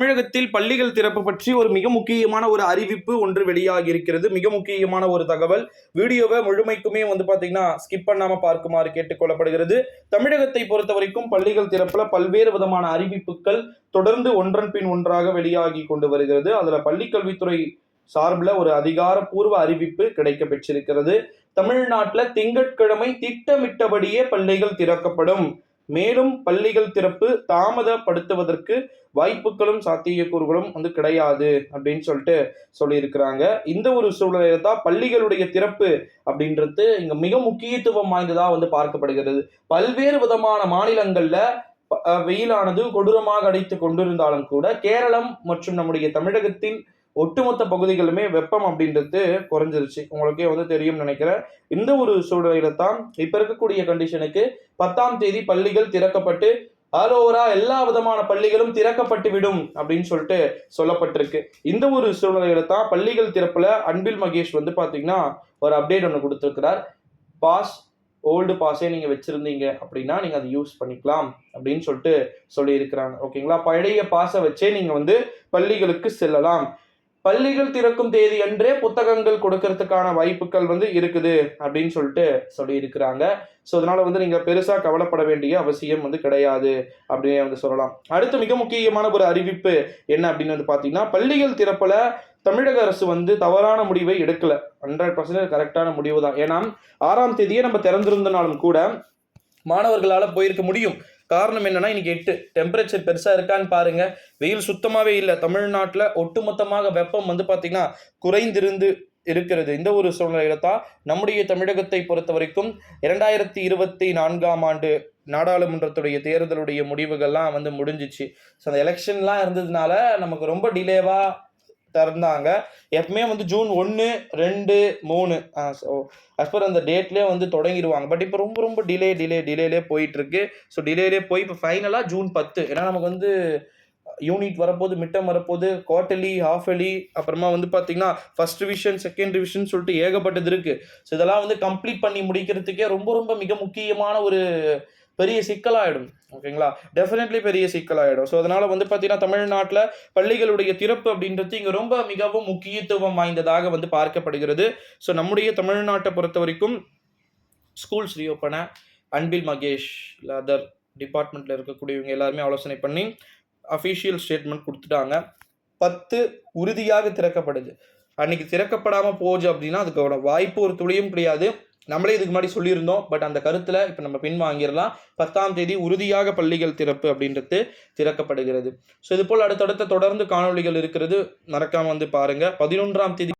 தமிழகத்தில் பள்ளிகள் திறப்பு பற்றி ஒரு மிக முக்கியமான ஒரு அறிவிப்பு ஒன்று வெளியாகி இருக்கிறது. மிக முக்கியமான ஒரு தகவல். வீடியோவை முழுமைக்குமே பாத்தீங்கன்னா ஸ்கிப் பண்ணாம பார்க்குமாறு கேட்டுக்கொள்ளப்படுகிறது. தமிழகத்தை பொறுத்த வரைக்கும் பள்ளிகள் திறப்புல பல்வேறு விதமான அறிவிப்புகள் தொடர்ந்து ஒன்றன் பின் ஒன்றாக வெளியாகி கொண்டு வருகிறது. அதுல பள்ளிக்கல்வித்துறை சார்பில் ஒரு அதிகாரப்பூர்வ அறிவிப்பு கிடைக்க பெற்றிருக்கிறது. தமிழ்நாட்டில் திங்கட்கிழமை திட்டமிட்டபடியே பள்ளிகள் திறக்கப்படும். மேலும் பள்ளிகள் திறப்பு தாமதப்படுத்துவதற்கு வாய்ப்புகளும் சாத்தியக்கூறுகளும் கிடையாது அப்படின்னு சொல்லியிருக்கிறாங்க. இந்த ஒரு சூழ்நிலையில தான் பள்ளிகளுடைய திறப்பு அப்படின்றது இங்க மிக முக்கியத்துவம் வாய்ந்ததா பார்க்கப்படுகிறது. பல்வேறு விதமான மாநிலங்கள்ல வெயிலானது கொடூரமாக அடித்து கொண்டிருந்தாலும் கூட கேரளம் மற்றும் நம்முடைய தமிழகத்தின் ஒட்டுமொத்த பகுதிகளுமே வெப்பம் அப்படின்றது குறைஞ்சிருச்சு. உங்களுக்கே தெரியும் நினைக்கிறேன். இந்த ஒரு சூழ்நிலையில தான் இப்ப இருக்கக்கூடிய கண்டிஷனுக்கு 10ஆம் தேதி பள்ளிகள் திறக்கப்பட்டு ஆல் ஓவரா எல்லா விதமான பள்ளிகளும் திறக்கப்பட்டு விடும் அப்படின்னு சொல்லப்பட்டிருக்கு. இந்த ஒரு சூழ்நிலையில தான் பள்ளிகள் திறப்புல அன்பில் மகேஷ் பாத்தீங்கன்னா ஒரு அப்டேட் ஒன்று கொடுத்திருக்கிறார். பாஸ் ஓல்டு பாஸே நீங்க வச்சிருந்தீங்க அப்படின்னா நீங்க அதை யூஸ் பண்ணிக்கலாம் அப்படின்னு சொல்லி இருக்கிறாங்க. ஓகேங்களா? பழைய பாஸை வச்சே நீங்க பள்ளிகளுக்கு செல்லலாம். பள்ளிகள் திறக்கும் தேதி அன்றே புத்தகங்கள் கொடுக்கறதுக்கான வாய்ப்புகள் இருக்குது அப்படின்னு சொல்லி இருக்கிறாங்க. ஸோ அதனால நீங்க பெருசா கவலைப்பட வேண்டிய அவசியம் கிடையாது அப்படின்னு சொல்லலாம். அடுத்து மிக முக்கியமான ஒரு அறிவிப்பு என்ன அப்படின்னு பாத்தீங்கன்னா, பள்ளிகள் திறப்புல தமிழக அரசு தவறான முடிவை எடுக்கல. 100% கரெக்டான முடிவு தான். ஏன்னா 6ஆம் தேதியே நம்ம திறந்திருந்தனாலும் கூட மாணவர்களால போயிருக்க முடியும். காரணம் என்னன்னா, இன்னைக்கு 8 டெம்பரேச்சர் பெருசா இருக்கான்னு பாருங்க. வெயில் சுத்தமாவே இல்லை. தமிழ்நாட்டில் ஒட்டுமொத்தமாக வெப்பம் பாத்தீங்கன்னா குறைந்திருந்து இருக்கிறது. இந்த ஒரு சூழ்நிலையில தான் நம்முடைய தமிழகத்தை பொறுத்த வரைக்கும் 2024ஆம் ஆண்டு நாடாளுமன்றத்துடைய தேர்தலுடைய முடிவுகள்லாம் முடிஞ்சிச்சு. ஸோ அந்த எலெக்ஷன்லாம் இருந்ததுனால நமக்கு ரொம்ப டிலேவா திறந்தாங்க. எப்பவுமே ஜூன் 1, 2, 3 அஸ்பர் அந்த டேட்லேயே தொடங்கிடுவாங்க. பட் இப்போ ரொம்ப டிலேலே போயிட்டு இருக்கு. ஸோ டிலேலே போய் இப்போ ஃபைனலாக ஜூன் 10. ஏன்னா நமக்கு யூனிட் வரப்போது, மிட்டம் வரப்போது, குவார்டர்லி, ஹாஃபலி, அப்புறமா பார்த்தீங்கன்னா ஃபர்ஸ்ட் ரிவிஷன், செகண்ட் ரிவிஷன் ஏகப்பட்டது இருக்கு. ஸோ இதெல்லாம் கம்ப்ளீட் பண்ணி முடிக்கிறதுக்கே ரொம்ப மிக முக்கியமான ஒரு பெரிய சிக்கலாயிடும். ஓகேங்களா? டெஃபினெட்லி பெரிய சிக்கலாயிடும். ஸோ அதனால பார்த்தீங்கன்னா தமிழ்நாட்டில் பள்ளிகளுடைய திறப்பு அப்படின்றது இங்கே ரொம்ப மிகவும் முக்கியத்துவம் வாய்ந்ததாக பார்க்கப்படுகிறது. ஸோ நம்முடைய தமிழ்நாட்டை பொறுத்த வரைக்கும் ஸ்கூல்ஸ் ரீஓப்பனை அன்பில் மகேஷ் அதர் டிபார்ட்மெண்ட்டில் இருக்கக்கூடியவங்க எல்லாருமே ஆலோசனை பண்ணி அஃபிஷியல் ஸ்டேட்மெண்ட் கொடுத்துட்டாங்க. 10 உறுதியாக திறக்கப்படுது. அன்னைக்கு திறக்கப்படாமல் போகுது அப்படின்னா அதுக்கான வாய்ப்பு ஒரு துளியும் கிடையாது. நம்மளே இதுக்கு முன்னாடி சொல்லியிருந்தோம். பட் அந்த கருத்துல இப்ப நம்ம பின்வாங்கிடலாம். 10ஆம் தேதி உறுதியாக பள்ளிகள் திறப்பு அப்படின்றது திறக்கப்படுகிறது. ஸோ இது போல் அடுத்தடுத்த தொடர்ந்து காணொலிகள் இருக்கிறது. மறக்காம பாருங்க. 11ஆம் தேதி